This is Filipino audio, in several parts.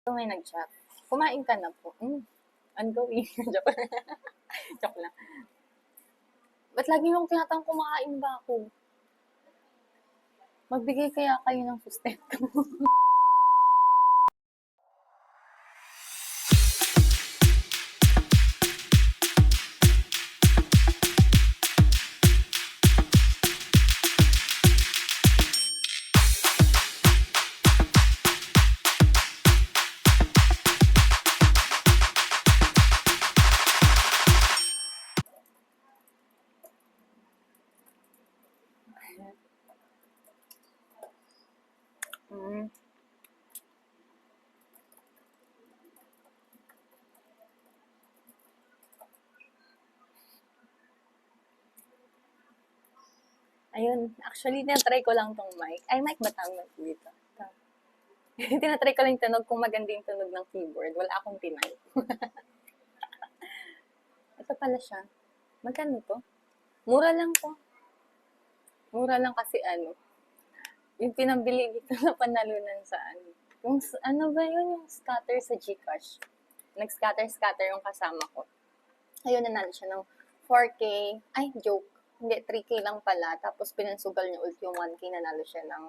May nag-chat. Kumain ka na po. Ongoing. Joke lang. Joke lang. Ba't lagi mong tinatanong kumakain ba ako? Magbigay kaya kayo ng sustento. mm. Ayun, actually, tinatry ko lang tong mic. Ay, mic ba tawag dito? Tinatry ko lang yung tunog kung maganda yung tunog ng keyboard. Wala akong tinay. Ito pala siya. Magkano to? Mura lang to. Mura lang kasi yung pinambili dito na panalunan sa Yung, ano ba yun? Yung scatter sa Gcash. Nag-scatter yung kasama ko. Ayun, nanalo siya ng 4K. Ay, joke. Hindi, 3K lang pala. Tapos, pinansugal niya ulit yung 1K. Nanalo siya ng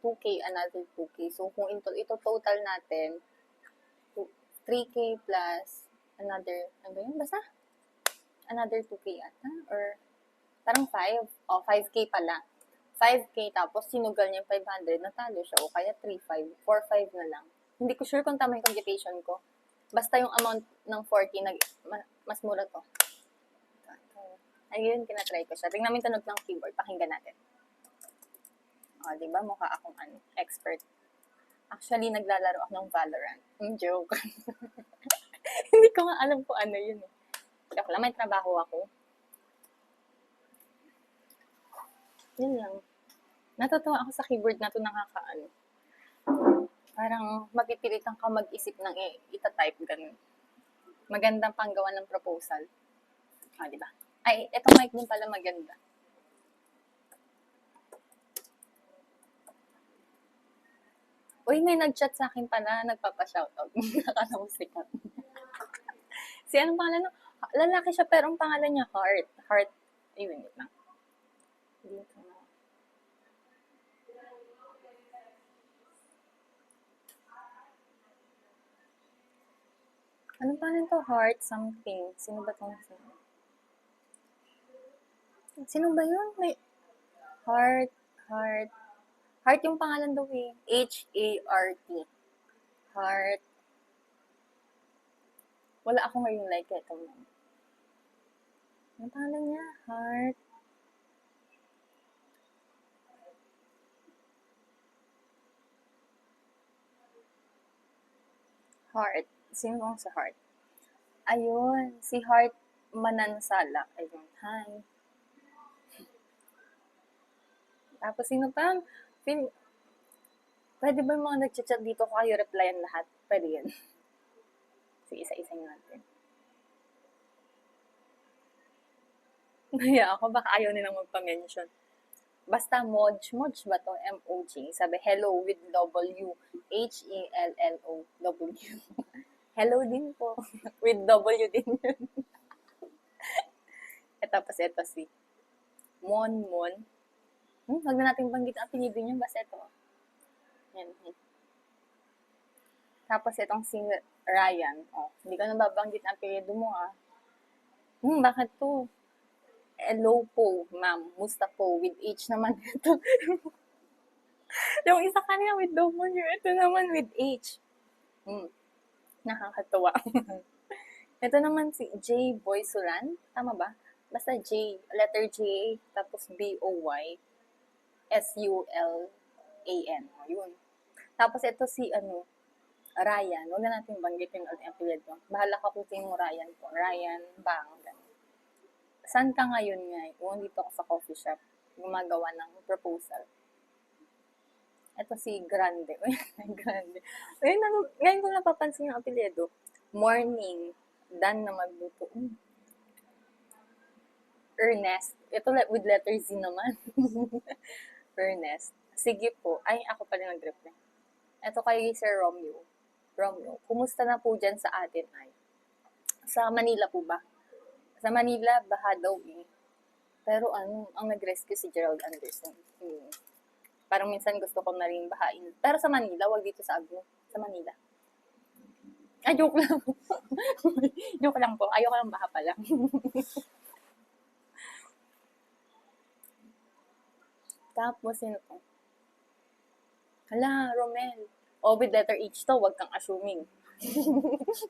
2K, another 2K. So, kung ito total natin, 3K plus another, ano yun? Basta? Another 2K ata? Or, parang 5. O, 5K pala. 5K, tapos sinugal niya yung 500, natalo siya. O kaya 3.5, 4.5 na lang. Hindi ko sure kung tama yung computation ko. Basta yung amount ng 4K, mas mura to. Ayun, tinatry ko siya. Tingnan namin tunog ng keyboard. Pakinggan natin. O, diba? Mukha akong expert. Actually, naglalaro ako ng Valorant. Joke. Hindi ko nga alam kung ano yun. Joke lang, may trabaho ako. Yun lang. Natutuwa ako sa keyboard na to, nakakaano. Parang mapipilitan ka mag-isip ng ita-type, ganun. Magandang panggawa ng proposal. Diba? Ay, etong mic din pala maganda. Uy, may nag-chat sa akin pala, nagpapa-shoutout. Nakakala mo sikat. Si anong pangalan? Lalaki siya, pero ang pangalan niya, Heart. Heart. Ayun, wait lang. Dito na. Anong pangalan to? Heart something. Sino ba itong Sino ba yun? May Heart. Heart yung pangalan daw eh. H-A-R-T. Heart. Wala ako ngayon like ito. Anong pangalan niya? Heart. Heart. Sino bang sa Heart? Ayun. Si Heart Manansala. Ayun. Hi. Tapos sino pa? Pwede ba yung mga nag-chat dito ko kayo replyan lahat? Pwede yan. Sige, isa-isa natin. Naya ako, baka ayaw nilang magpa-mention. Basta Moj ba to? M-O-J. Sabi, hello with W. H-E-L-L-O-W. Hello din po. With W din yun. Tapos ito si Mon. Huwag na natin banggit ang apelido niya. Basta ito. Yan. Tapos itong si Ryan. Hindi ko na babanggit ang apelido mo bakit to? Hello po, ma'am. Musta po? With H naman ito. Yung isa kanina with W. Ito naman with H. Nakakatuwa. Ito naman si J. Boysulan. Tama ba? Basta J. Letter J. Tapos B-O-Y. S-U-L-A-N. Yun. Tapos ito si Ryan. Huwag na natin banggitin ang apelido. Bahala ka kung sino Ryan po. Ryan Bang. Saan ka ngayon nga? Dito ako sa coffee shop. Gumagawa ng proposal. Ito si Grande. Grande. Ngayon ko napapansin yung apelido. Morning. Dan na magluto. Ernest. Ito with letter Z naman. Ernest. Sige po. Ay, ako pala nag-reply. Ito kay Sir Romeo. Romeo, kumusta na po dyan sa atin ay? Sa Manila po ba? Sa Manila, baha daw eh. Pero ang nag-rescue si Gerald Anderson. Parang minsan gusto ko na rin bahain. Pero sa Manila, wag dito sa Agno. Sa Manila. Ah, joke lang. Joke lang po. Ayoko lang baha pala. Tapos, sino to? Hala, Romel. O, with letter H to, wag kang assuming.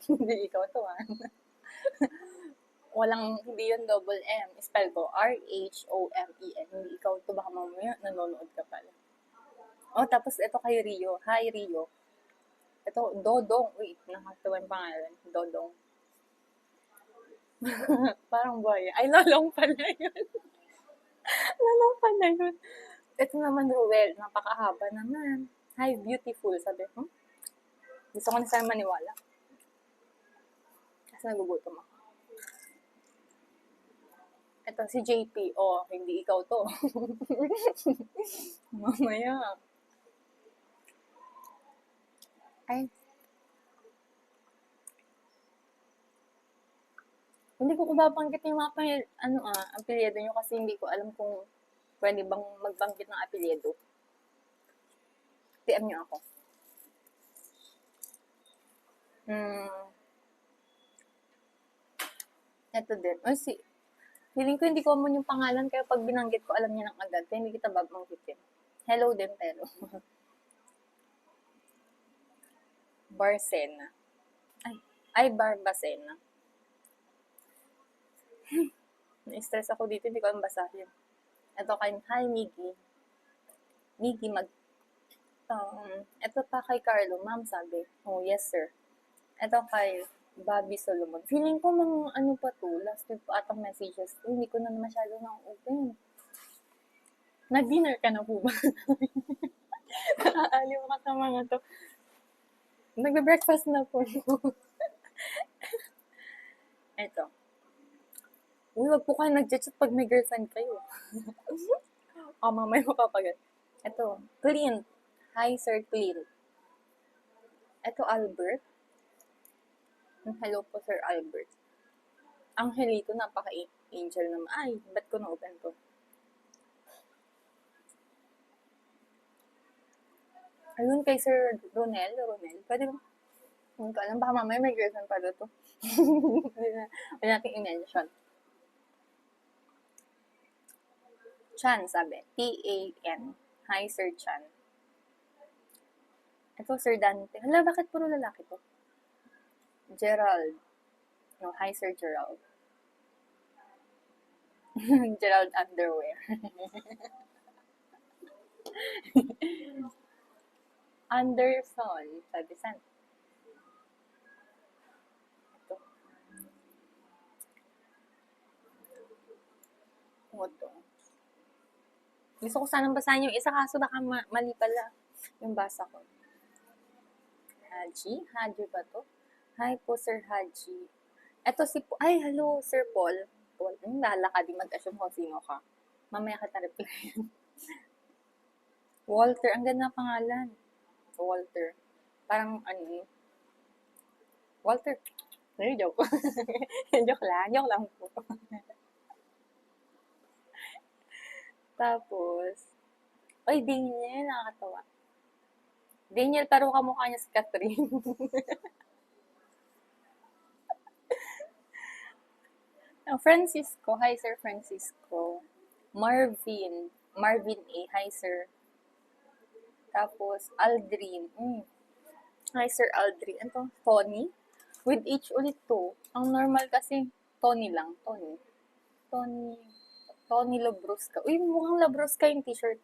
Hindi ikaw to, ah. Hindi yun double M. Spell ko, R-H-O-M-E-N. Hindi ikaw to, baka mamaya nanonood ka pala. Oh, tapos ito kay Rio. Hi, Rio. Ito, Dodong. Uy, nakatawa yung pangalan. Dodong. Parang buhay. Ay, lolong pala yun. Lolong pala yun. Ito naman, Ruel. Napakahaba naman. Hi, beautiful. Sabi, gusto ko na sana maniwala. Kasi nagugutom ako. Ito, si JP. Oh, hindi ikaw to. Mamaya. Ay. Hindi ko babanggit yung mga apelyido nyo kasi hindi ko alam kung pwede bang magbanggit ng apelyido. PM nyo ako. Ito din. Feeling ko hindi common yung pangalan kaya pag binanggit ko alam niya ng agad kaya hindi kita babanggitin. Hello din pero. Barcena. Ay, Barbacena. Na-stress ako dito, hindi ko alam basahin. Ito kay, hi Miggy. Miggy, ito pa kay Carlo, ma'am sabi. Oh, yes sir. Ito kay Bobby Solomon. Feeling ko mga pa to, last week pa atang messages to, hindi ko na masyado nang open. Nag-dinner ka na po ba? Naaaliw ka sa mga to. Nagbe-breakfast na po. Ito. Uy, wag po kayo nag-chat pag may girlfriend kayo. Mamaya mapapagat. Ito, Clint. Hi, Sir Clint. Ito, Albert. Hello po, Sir Albert. Angelito, napaka-angel naman. Ay, ba't ko na-open to? Ayun, kay Sir Ronel. Pwede ba? Hindi ko alam, baka mamaya may girlfriend pa to. Hindi natin i-mention. Chan, sabi. T-A-N. Hi, Sir Chan. Ito, Sir Dante. Hala, bakit puro lalaki to? Gerald. No, hi, Sir Gerald. Gerald underwear. Anderson. Sabi, san? Ito. Ito. Gusto ko sanang basahin yung isa kaso baka mali pala yung basa ko. Haji? Haji ba to? Hi po, Sir Haji. Ito si ay, hello, Sir Paul. Paul, lala ka di mag-assume kung sino ka. Mamaya ka na-reply. Walter, ang ganda ng pangalan. Walter. Parang Walter. Joke. Joke lang po. Tapos, ay, Daniel, nakakatawa. Daniel, pero kamukha niya si Catherine. Francisco, hi Sir Francisco. Marvin A, hi Sir. Tapos, Aldrin. Hi Sir Aldrin. Ito, Tony. With H ulit to. Ang normal kasi, Tony lang. Tony Labrusca. Uy, mukhang Labrusca yung t-shirt.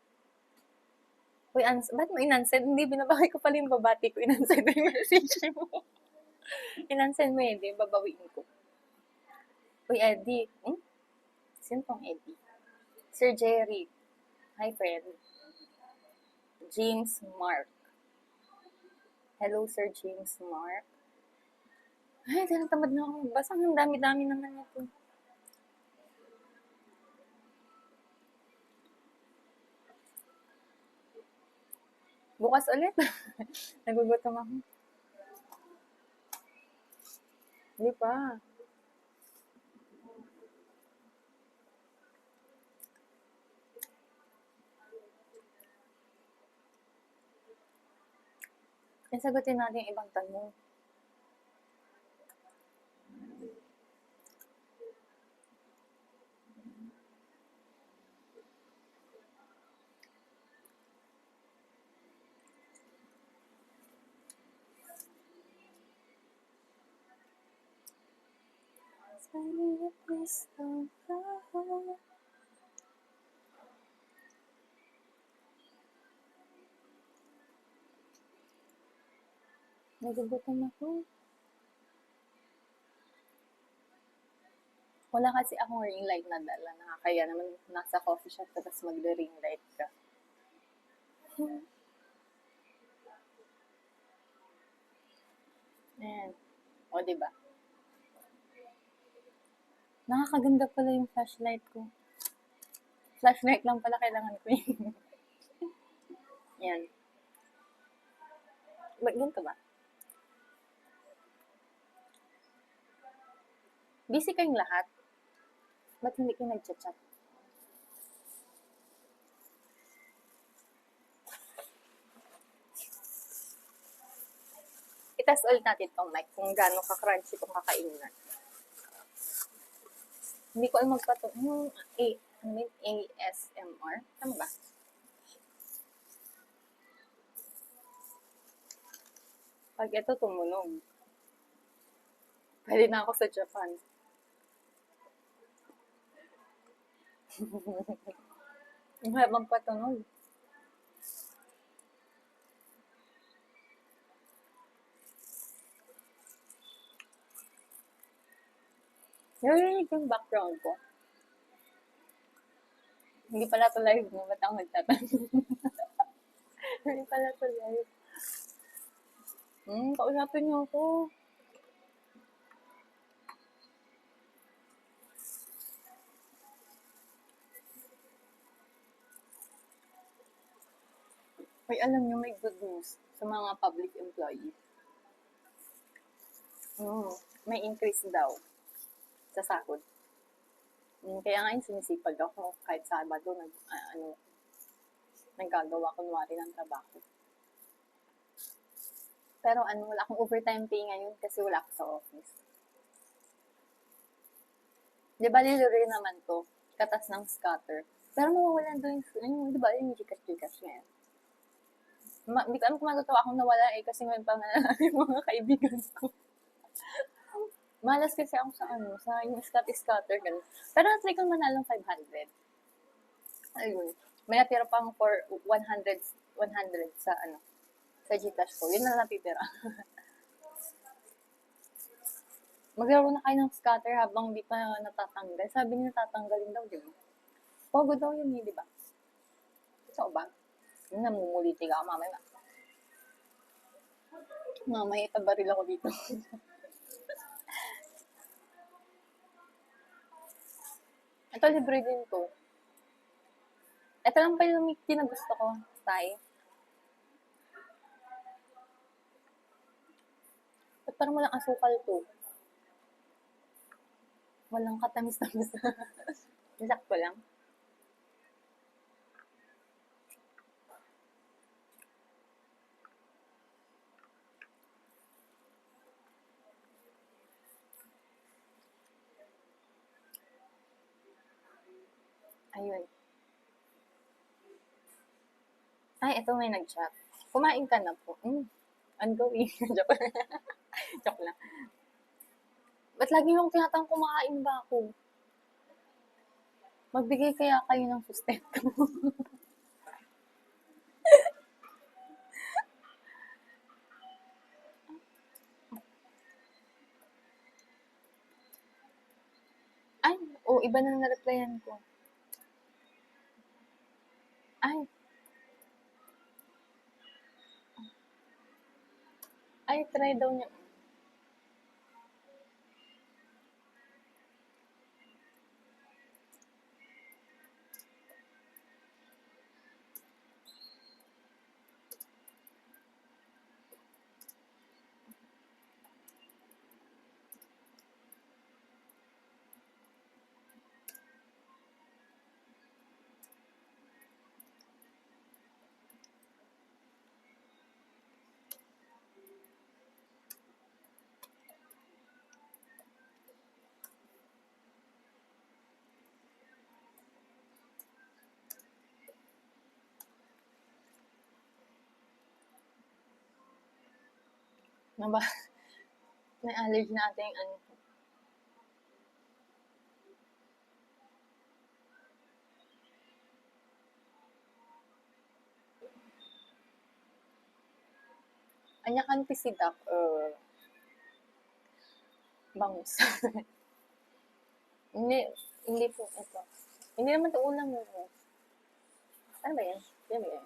Uy, ba't mo inansend? Hindi, binabaki ko pala yung babati ko. Inansend mo yung message mo. Inansend mo yun, babawiin ko. Uy, Eddie. Sino tong Eddie? Sir Jerry. Hi, friend. James Mark. Hello, Sir James Mark. Ay, tinatamad na ako. Basta ang dami-dami naman ito. Bukas ulit. Nagugutom ako. Hindi pa. Kaya sagutin natin yung ibang tanong. Nagugutom ako. Wala kasi akong ring light na dala. Nakakaya naman nasa coffee shop ka tapos magre-ring light ka. Ayan. O, diba? Nakakaganda pala yung flashlight ko. Flashlight lang pala kailangan ko yun. Yan. Ganito ba? Busy kayong lahat? Ba't hindi kayo nag-chat? I-test ulit natin tong mic kung gaano ka-crunchy itong kakainan. Hindi ko alam yung ASMR. Tama ba? Pag ito tumunog, pwede na ako sa Japan. Yung habang patunog. Narinig yung background ko. Hindi pala to live, no? Ba't ako nagtatanong? Hindi pala to live. Kausapin niyo ako. May alam niyo, may good news sa mga public employees. May increase daw sa sahod. Kaya nga sinisipag ako kahit Sabado naggagawa kunwari ng trabaho. Pero wala akong overtime pay ngayon kasi wala ako sa office. Di ba nilure naman to? Katas ng scatter. Pero mawawalan doon yung, di ba, yung Gcash ngayon. Hindi ko alam kung matutuwa akong nawala kasi ngayon pa nga yung mga kaibigan ko. Malas kasi ako sa yung scatter ganun. Pero natry kong manalong 500. Ayun. May natira pang for 100 sa Gcash ko. Yun na natitira. Maglaro na kayo ng scatter habang di pa natatanggal. Sabi niya natatanggalin daw, di ba? Pogo daw yun, di ba? So ba? Yun, namumuliti ka mamaya. Mamaya itabaril ako dito. Ito, libre din to. Ito lang pa yung milk tea na gusto ko. Thai. At parang walang asukal to. Walang katamis-tamis. Sakto lang. Ayun. Ay, ito may nag-chat. Kumain ka na po. Ongoing. Joke lang. Ba't lagi yung tinatang kumakain ba ako? Magbigay kaya kayo ng sustento. Ay, iba na na-replyan ko. Ay, try daw niya. Naba, may allergy na ata yung ano. Anya kan tisidak, bangus. Hindi, hindi po ito. Hindi naman ito ulam mo. Ano ba yan? Yan ba yan?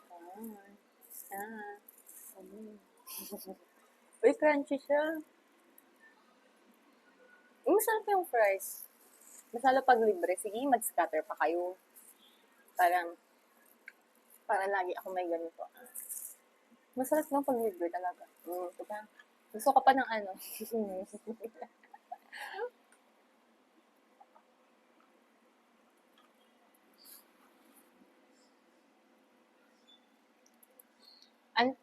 Ah. Mm. Uy, crunchy siya. Masarap yung fries. Masala pag libre. Sige, mag-scatter pa kayo. Parang, para lagi ako may ganito. Masarap ng pag libre talaga. Diba? Gusto ka pa ng ano. An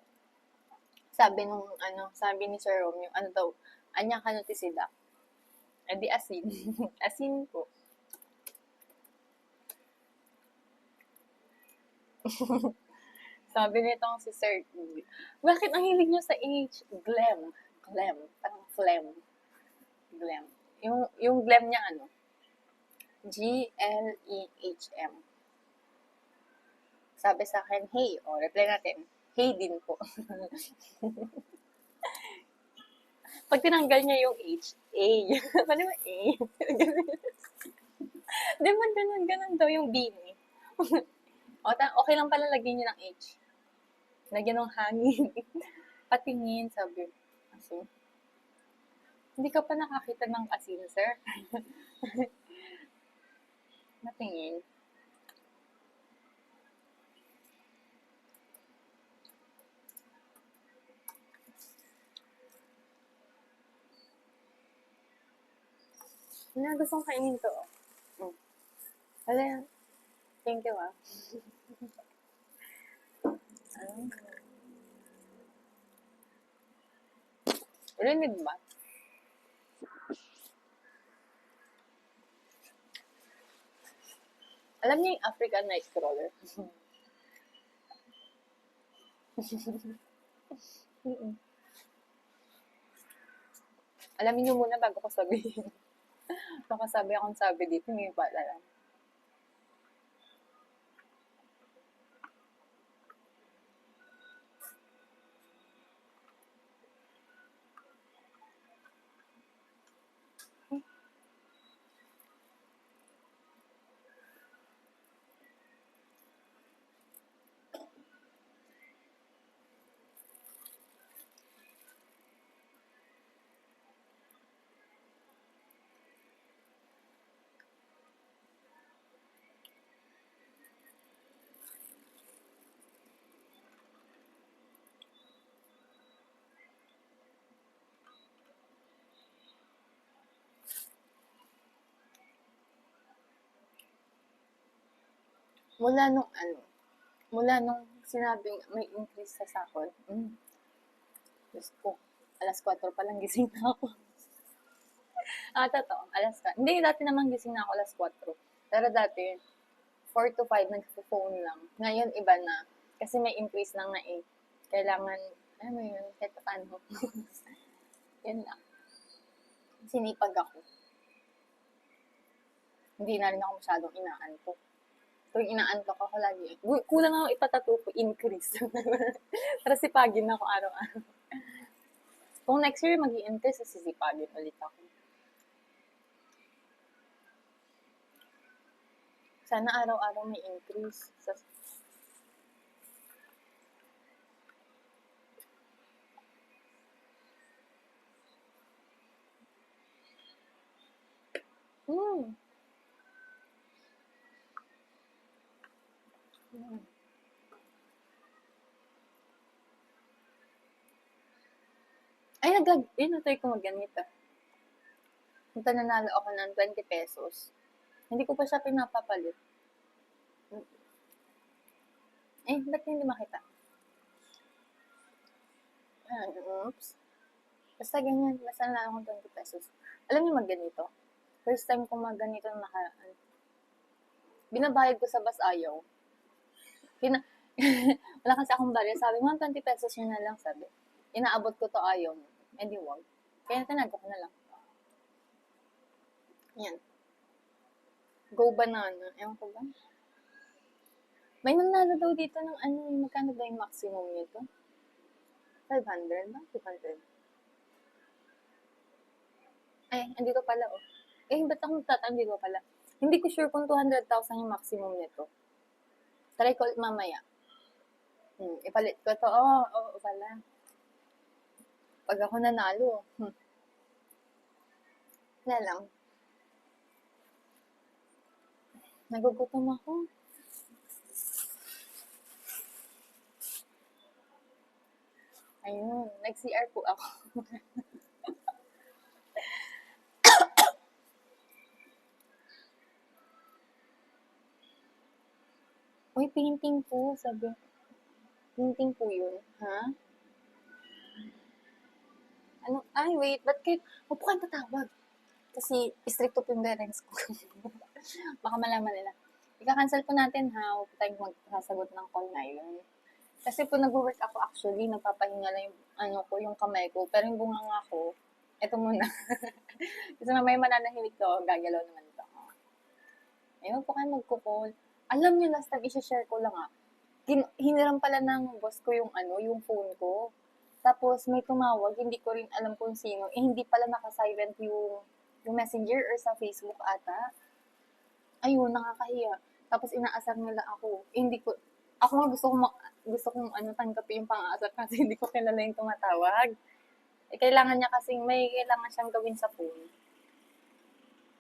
sabi nung ano, sabi ni Sir Romeo, ano daw, anya ka no tisida. Eh di asin. Asin po. Sabi nitong si Sir, bakit ang hilig niyo sa H? Glam. Glam. Parang phlegm. Glam. Yung glam niya ano? G-L-E-H-M. Sabi sa akin, hey. O, reply natin. Hey din po. Pag tinanggal niya yung H, A. Paano ba A? Di ba ganun daw yung B niya? O, okay lang pala lagyan niyo ng H. Lagyan ng hangin. Patingin, sabi. Asin. Hindi ka pa nakakita ng asin, sir? Natingin. Na gustong kainin to. Mm. Wala, thank you ah. Rinig ba? Alam niyo yung African Nightcrawler? Alamin niyo muna bago ko sabihin. Baka sabi akong sabi dito, hindi pa alam. Mula nung sinabing may increase sa sahod, Diyos ko, alas 4 pa lang gising na ako. Totoo, hindi, dati naman gising na ako alas 4. Pero dati, 4 to 5 nagpo-phone lang. Ngayon, iba na. Kasi may increase lang na eh. Kailangan, ano mo yun, kahit paano. Yun lang. Sinipag ako. Hindi na rin ako masyadong inaantok. Tuwing inaantok ako lagi, kulang ako ipatato ko, increase. Para sipagin ako araw-araw. Kung next year mag-i-increase, sisipagin ulit ako. Sana araw-araw may increase. Hmm. Ay, natry ko magganito. Punta nanalo ako ng 20 pesos. Hindi ko pa siya pinapapalit. Ba't hindi makita? Oops. Basta ganyan. Basta nanalo akong 20 pesos. Alam niyo magganito? First time ko magganito na nakaraan. Binabayad ko sa bus ayaw. Wala kasi akong barya. Sabi mo, 20 pesos yun na lang, sabi. Inaabot ko to ayaw. Eh di wag. Kaya tinago ko na lang. Yan. Go banana. Ewan ko ba? May nanalo daw dito ng ano, magkano ba yung maximum nito? 500 ba? 200? Ay, andito pala oh. Eh, ba't ako magtatanong dito pala? Hindi ko sure kung 200,000 yung maximum nito. Try ko ulit mamaya. Ipalit ko to. Oo pala. Pag ako nanalo, wala lang. Nagugutom ako. Ayun, nag-CR po ako. Uy, painting po, sabi. Painting po yun, ha? Ano? Ay, wait, ba't kayo, huwag po kayong tatawag. Kasi, stricto po yung parents ko. Baka malaman nila. Ika-cancel po natin ha, huwag po tayong magsasagot ng call na yun. Kasi po nag-work ako actually, nagpapahinga lang yung, ano ko, yung kamay ko. Pero yung bunganga ko, eto muna. Kasi mamaya mananahimik ko, gagalaw naman ito. Ayun po kayo magkukol. Alam niyo, last time, isa-share ko lang hiniram pala ng boss ko yung ano, yung phone ko. Tapos may tumawag, hindi ko rin alam kung sino. Eh, hindi pala naka-silent yung messenger or sa Facebook ata. Ayun, nakakahiya. Tapos inaasar nila ako. Eh, hindi ko, ako nga gusto kong ano, tanggapin yung pang-aasar kasi hindi ko kilala yung tumatawag. Eh, kailangan niya kasing may kailangan siyang gawin sa phone.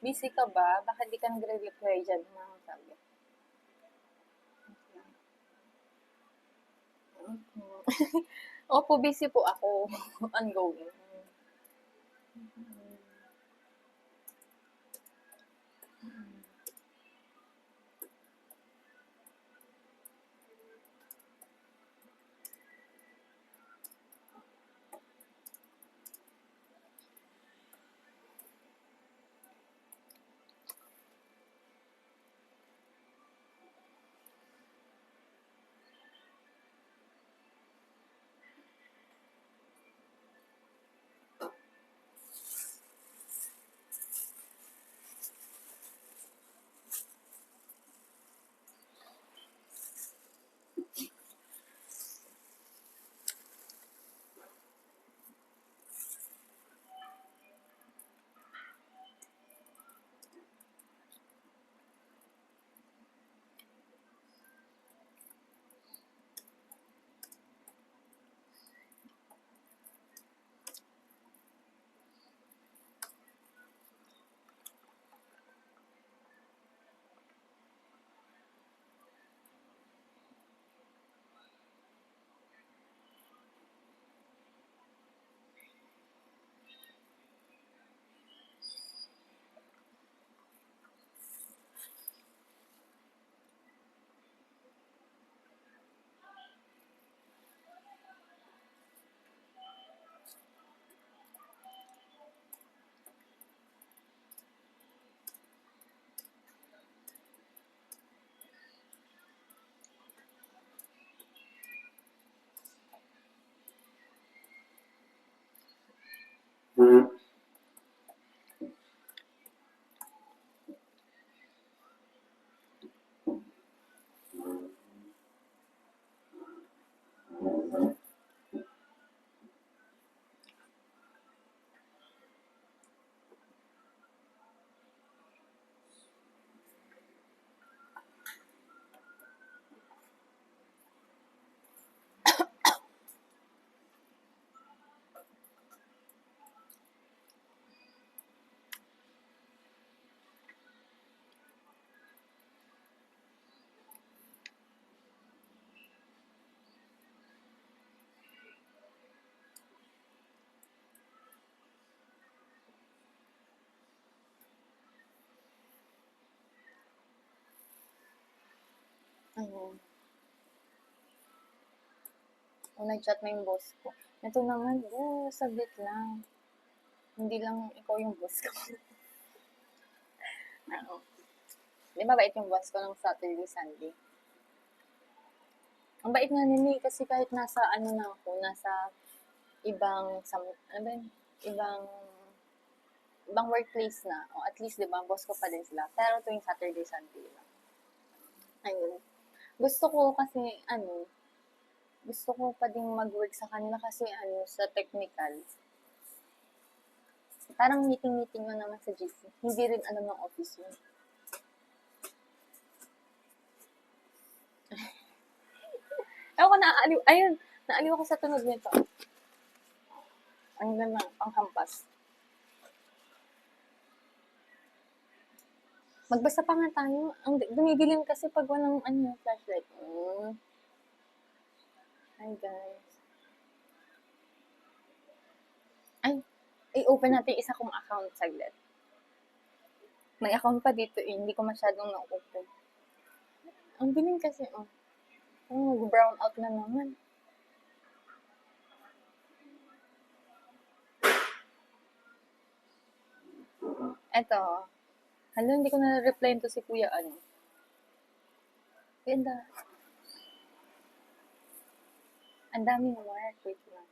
Busy ka ba? Bakit di ka nagre-reply dyan? Mga sabi. Opo, busy po ako. Ongoing. Ayun. O, nag-chat na yung boss ko. Ito naman, sabit lang. Hindi lang ikaw yung boss ko. Ano? Di ba bait yung boss ko ng Saturday, Sunday? Ang bait nga nila kasi kahit nasa ano na ako, nasa ano ba yun? Ibang workplace na. O at least, di ba, boss ko pa din sila. Pero tuwing Saturday, Sunday lang. Ayun. Gusto ko kasi, gusto ko pa din mag-work sa kanila kasi, sa technical. Parang meeting-meeting mo naman sa GC. Hindi rin alam ng office yun. Ewan ko, naaaliw. Ayun, naaliw ako sa tunog nito. Ang ganda, panghampas. Magbasa pa nga tayo. Ang dumidilim kasi pag walang flashlight. Hi guys. Ay, i-open natin isa kong account saglit. May account pa dito hindi ko masyadong na-open. Ang dilim kasi, mag-brown out na naman. Eto. Hala, hindi ko na-reply to si Kuya, Ganda. Ang daming Mark. Wait lang.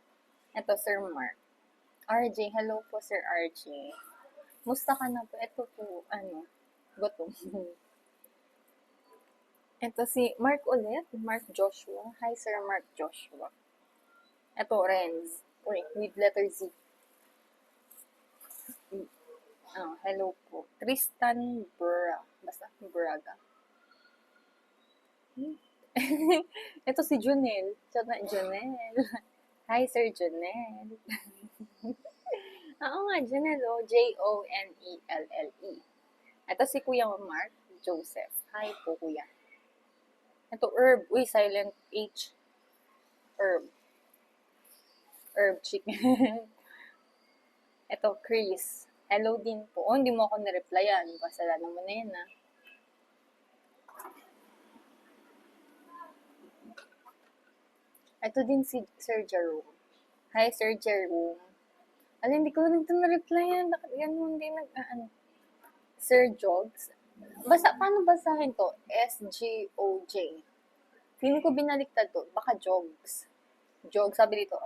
Eto, Sir Mark. RJ, hello po, Sir RJ. Musta ka na po? Eto po, gutom. Eto si Mark ulit. Mark Joshua. Hi, Sir Mark Joshua. Eto, Renz. Uy, with letter Z. Hello po. Tristan Basta Braga. Ito si Junel. Junel. Hi, Sir Junel. Oo nga, Junel, Jonelle. Ito si Kuya Mark Joseph. Hi po, Kuya. Ito, Herb. Uy, silent H. Herb chicken. Ito, Chris. Hello din po. Hindi mo ako na-replyan. Kasalanan mo na yan, Ito din si Sir Jerome. Hi, Sir Jerome. Hindi ko rin ito na-replyan. Bakit yan mo hindi Sir Jogs. Paano basahin to? S-G-O-J. Feeling ko binaliktad to. Baka Jogs. Jogs, sabi dito.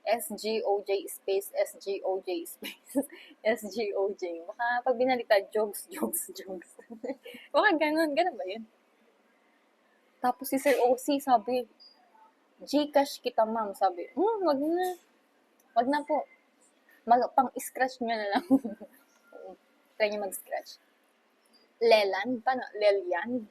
S-G-O-J space S-G-O-J space S-G-O-J. Baka pag binaliktad, Jogs. Baka ganun ba yun? Tapos si Sir OC sabi, Gcash kita, ma'am. Sabi, wag na po. Pang-scratch nyo na lang. Try nyo mag-scratch. Lelan? Paano? Lelian?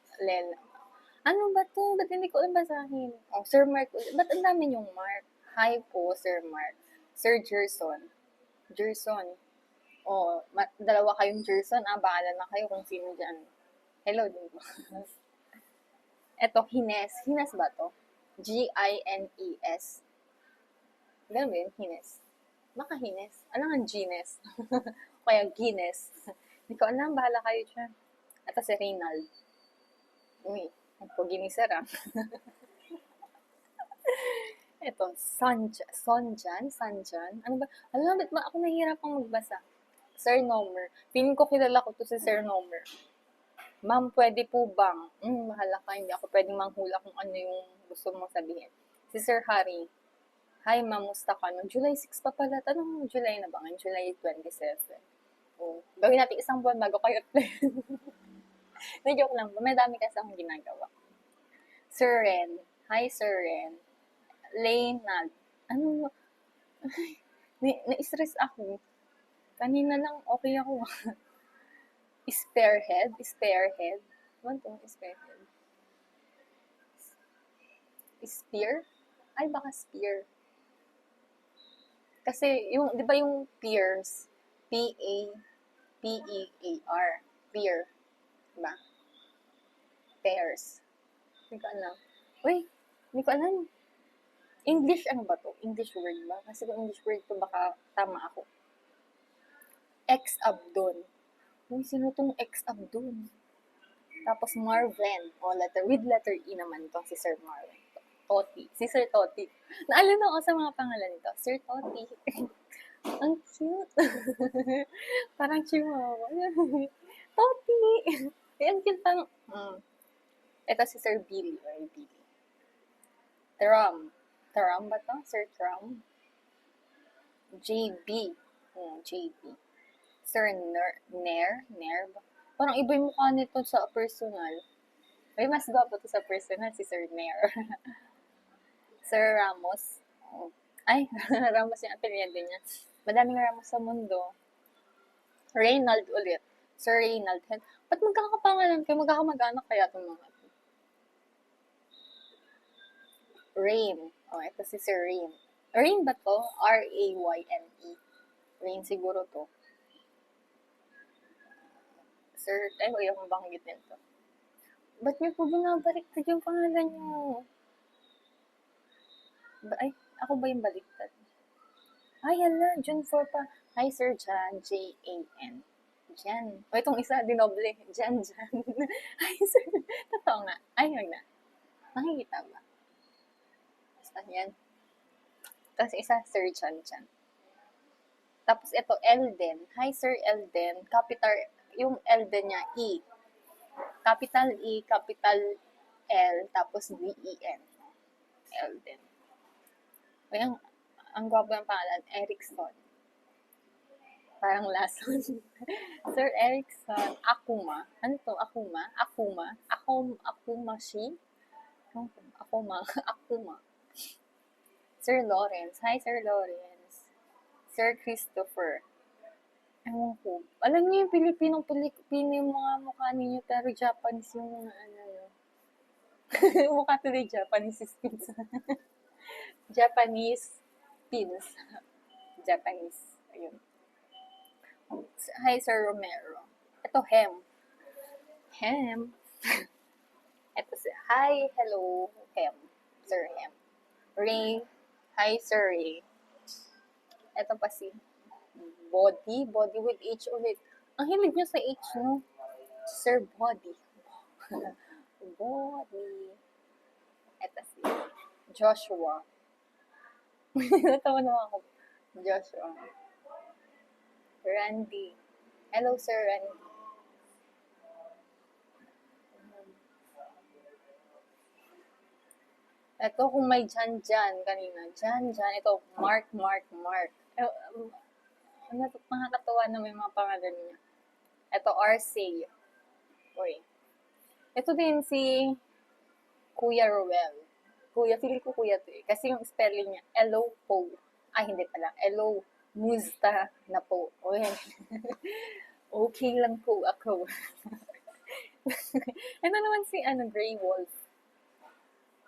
Ano ba to? Ba't hindi ko alam basahin? Sir Mark. Ba't ang dami yung Mark? Hi po, Sir Mark. Sir Gerson. Dalawa kayong Gerson. Bahala na kayo kung sino dyan. Hello din po. Eto, Hines. Hines ba to? G-I-N-E-S. Ganun ba yun? Hines. Baka Hines. Ano nga Gines? Kaya Guinness. Hindi ko alam. Bahala kayo dyan. Ito si Reynald. Uy, nagpo-ginisar Ito, Sanjan. Ano ba? Alam, ba't ba ako nahihirapang magbasa? Sir Nomer. Feeling ko kilala ko to si Sir Nomer. Ma'am, pwede po bang? Mahala ka, hindi ako pwedeng manghula kung ano yung gusto mong sabihin. Si Sir Harry. Hi, ma'am, musta ka? No, July 6 pa pala. Tanong July na ba? July 27. Gawin natin isang buwan bago kayo apply. Na-joke lang. May dami kasi akong ginagawa. Sir Ren. Hi, Sir Ren. Leynald. Na-stress ako. Kanina lang okay ako. Sparehead. Ano to? Sparehead. Spear? Ay, baka spear. Kasi, di ba yung peers? P-A-P-E-A-R. Peer. Diba? Pairs. Hindi ko alam. Uy, hindi ko alam. English, ano ba to? English word ba? Kasi kung English word to, baka tama ako. Ex-Abdon. Uy, sino tong ex-Abdon? Tapos Marvin. With letter E naman to, si Sir Marvin. Toti. Si Sir Toti. Naalala ako sa mga pangalan nito. Sir Toti. Ang cute. Parang chihuahua. Toti. Ang cute pang... Ito si Sir Billy. Tram ba to? Sir Tram? JB. JB. Sir Nair ba? Parang iba yung mukha nito sa personal. Ay, mas gwapo to sa personal, si Sir Nair. Sir Ramos. Ay, Ramos yung apelyido niya. Madaming Ramos sa mundo. Reynald ulit. Sir Reynald. Ba't magkakapangalan kayo? Magkakamag-anak kaya itong mga to? Rain. Ito si Sir Rain. Rain ba to? R-A-Y-N-E. Rain siguro to. Sir, ayaw kong banggitin to. Ba't niyo po binabaliktad yung pangalan niyo? Ako ba yung baliktad? Ay, hala, June 4 pa. Hi, Sir Jan, J-A-N. Jan. Itong isa, dinoble. Jan. Hi, Sir. Totoo nga. Ay, wag na. Nakikita ba? Basta yan. Tapos isa, Sir Jan. Tapos ito, Elden. Hi, Sir Elden. Capital, yung Elden niya, E. Capital E, capital L, tapos D-E-N. Elden. Ay, ang gwapo ng pangalan, Erickson. Parang lason. Sir Erickson, Akuma. Ano to? Akuma? Akuma shi? Akuma. Sir Lawrence. Hi, Sir Lawrence. Sir Christopher. Ewan ko. Alam niyo yung Pilipino yung mga mukha ninyo, pero Japanese yung mga mukha tuloy Japanese skins. Japanese pins. Japanese. Ayun. Hi, Sir Romero. Ito, Hem. Ito si, hi, hello, Hem. Sir Hem. Ray. Hi, Sir Ray. Ito pa si Body with H ulit. Ang hilig niya sa H, no? Sir Body. Body. Ito si Joshua. Natawa naman ako. Joshua. Randy. Hello, Sir Randy. Ito, kung may Jan kanina. Jan. Ito, Mark. Nakakatawa na may mga pangalan niya. Ito, RC. Uy. Ito din si Kuya Ruel. Feeling ko kuya to eh. Kasi yung spelling niya, Hello po. Ay, hindi pala. Hello, musta na po. Uy. Okay lang po ako. Ito naman si Grey Wolf.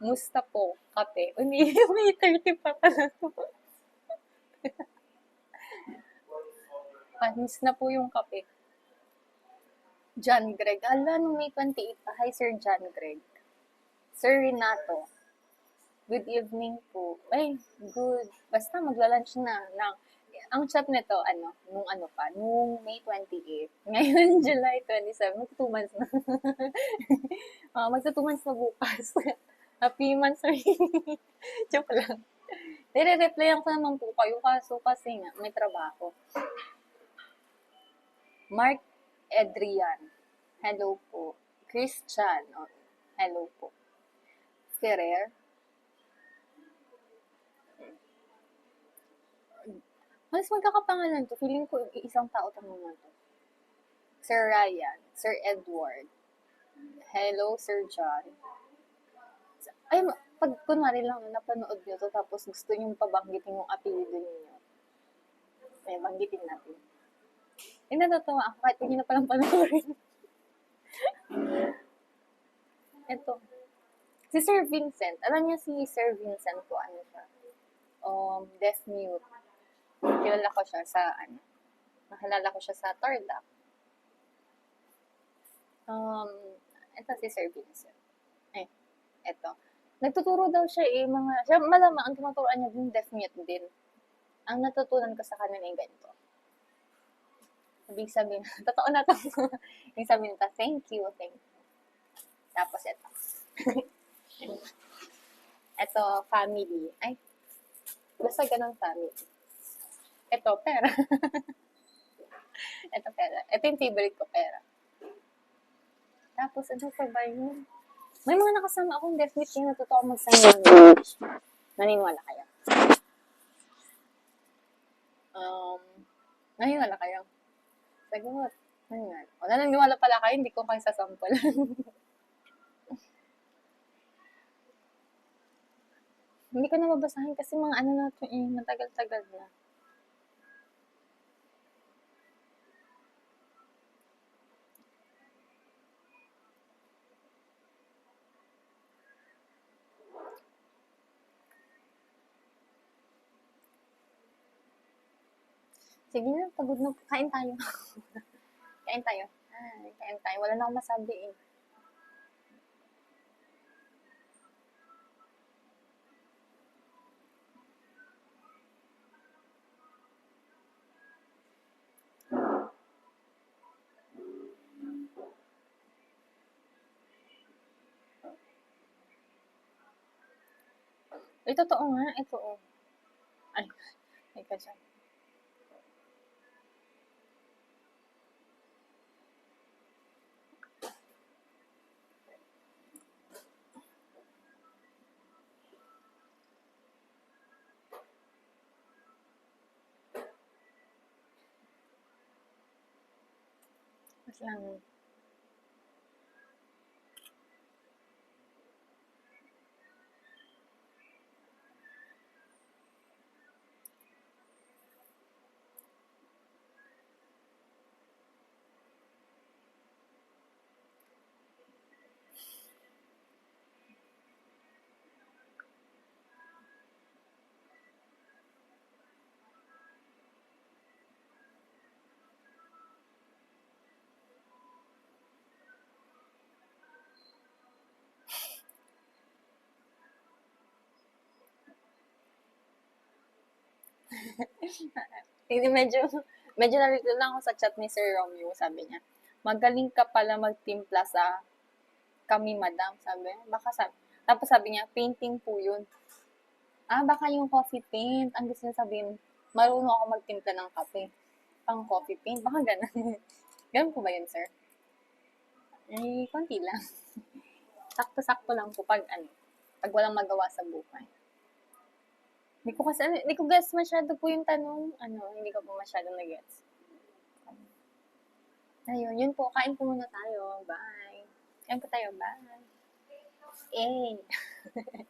Musta po, kape. May 30 pa pala to. Panis na po yung kape. John Greg. Nung May 28 pa. Hi, Sir John Greg. Sir Renato. Good evening po. Ay, good. Basta magla-lunch na. Ang chat nito, nung May 28. Ngayon, July 27. Magsa 2 months na. Magsa 2 months na bukas. Happy months. Joke lang. Nire-replyan ko naman po kayo kasi nga, may trabaho. Mark Adrian. Hello po. Christian. Hello po. Ferrer. Mas magkakapangalan to. Feeling ko isang tao tanong na to. Sir Ryan. Sir Edward. Hello, Sir John. Ay, pag kunwari lang napanood nyo to, tapos gusto nyo pabanggitin yung apelido niyo. Ay, banggitin natin. Natatawa ako kahit hindi na palang panoorin. Ito. Si Sir Vincent. Alam niya si Sir Vincent ko, ano siya? Deaf mute. Nakilala ko siya sa Tarlac. Ito si Sir Vincent. Ito. Nagtuturo daw siya malamang ang tinuturuan niya din deaf mute din. Ang natutunan ko sa kanila ay ganito. Ibig sabihin, totoo na to. Ibig sabihin nito, thank you. Tapos ito. Ito, family. Ay, basta ganun family. Ito, pera. Ito, pera. Ito yung favorite ko, pera. Tapos, ano pa ba yun? May mga nakasama akong deaf mute yung natuto ako mag-sign language. Naniniwala kayo? Um, Naniniwala kayo? Sagot. Naniniwala. O, naniniwala pala kayo, hindi ko kayo sasample. Hindi ko na mabasahin kasi mga ano na to eh, matagal-tagal na. Sige na, pagod na. Kain tayo. Kain tayo. Ay, kain tayo. Wala na akong masabi eh. Ay, totoo nga. Ito oh. Ay, ay ka dyan. Mas lang. Hindi, medyo nalito lang ako sa chat ni Sir Romeo. Sabi niya, magaling ka pala magtimpla sa kami, madam. Sabi, baka sabi. Tapos sabi niya, painting po yun. Ah, baka yung coffee paint. Ang gusto niya sabihin, marunong ako magtimpla ng kape. Pang coffee paint. Baka ganun. Ganun po ba yun, sir? Eh, konti lang. Sakto-sakto lang po pag ano, pag walang magawa sa buhay. Hindi ko kasi, hindi ko guess masyado po yung tanong. Ano, hindi ko po masyado na-gets. Ayun, yun po. Kain po muna tayo. Bye. Kain po tayo. Bye. Eh.